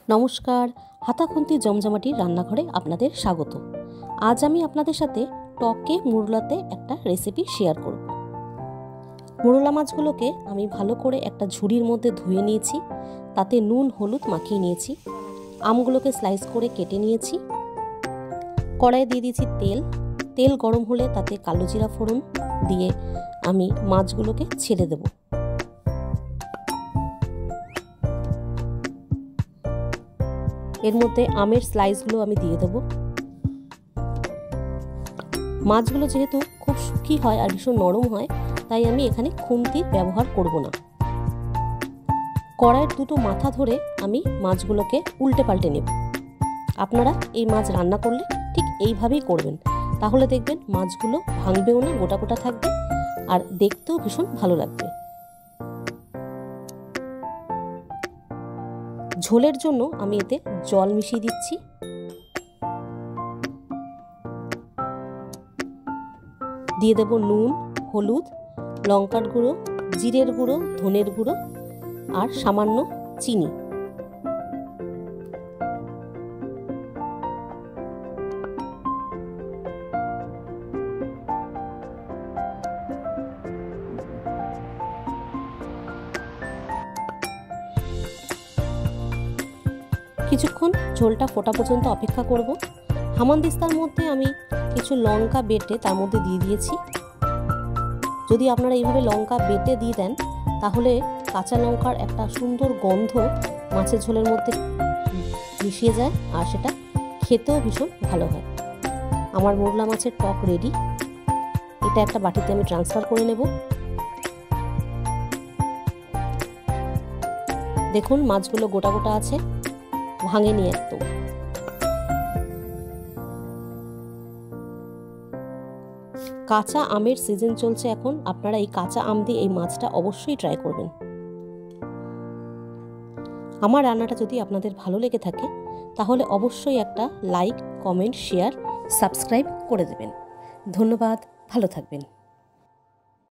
নমস্কার, হাতাখুন্তি জমজমাটির রান্নাঘরে আপনাদের স্বাগত। আজ আমি আপনাদের সাথে টকে মুরলাতে একটা রেসিপি শেয়ার করব। মুরলা মাছগুলোকে আমি ভালো করে একটা ঝুড়ির মধ্যে ধুয়ে নিয়েছি, তাতে নুন হলুদ মাখিয়ে নিয়েছি। আমগুলোকে স্লাইস করে কেটে নিয়েছি। কড়াইয়ে দিয়ে দিয়েছি তেল গরম হলে তাতে কালো জিরা ফোড়ন দিয়ে আমি মাছগুলোকে ছেড়ে দেব। এর মধ্যে আমের স্লাইসগুলো আমি দিয়ে দেব। মাছগুলো যেহেতু খুব শুকি হয় আর ভীষণ নরম হয়, তাই আমি এখানে খুন্তির ব্যবহার করব না। কড়াইয়ের দুটো মাথা ধরে আমি মাছগুলোকে উল্টে পাল্টে নেব। আপনারা এই মাছ রান্না করলে ঠিক এইভাবেই করবেন, তাহলে দেখবেন মাছগুলো ভাঙবেও না, গোটা গোটা থাকবে আর দেখতেও ভীষণ ভালো লাগবে। ঝোলের জন্য আমি এতে জল মিশিয়ে দিচ্ছি। দিয়ে দেব নুন, হলুদ, লঙ্কার গুঁড়ো, জিরের গুঁড়ো, ধনের গুঁড়ো আর সামান্য চিনি। কিছুক্ষণ ঝোলটা ফোটা পর্যন্ত অপেক্ষা করব। হামানদিস্তার মধ্যে আমি কিছু লঙ্কা বেটে তার মধ্যে দিয়ে দিয়েছি। যদি আপনারা এইভাবে লঙ্কা বেটে দিয়ে দেন, তাহলে কাঁচা লঙ্কার একটা সুন্দর গন্ধ মাছের ঝোলের মধ্যে মিশিয়ে যায় আর সেটা খেতেও ভীষণ ভালো হয়। আমার মুরলা মাছের টক রেডি। এটা একটা বাটিতে আমি ট্রান্সফার করে নেব। দেখুন মাছগুলো গোটা গোটা আছে, ভাঙেনি একদম। কাঁচা আমের সিজন চলছে এখন, আপনারা এই কাঁচা আম দিয়ে এই মাছটা অবশ্যই ট্রাই করবেন। আমার রান্নাটা যদি আপনাদের ভালো লেগে থাকে, তাহলে অবশ্যই একটা লাইক, কমেন্ট, শেয়ার, সাবস্ক্রাইব করে দেবেন। ধন্যবাদ, ভালো থাকবেন।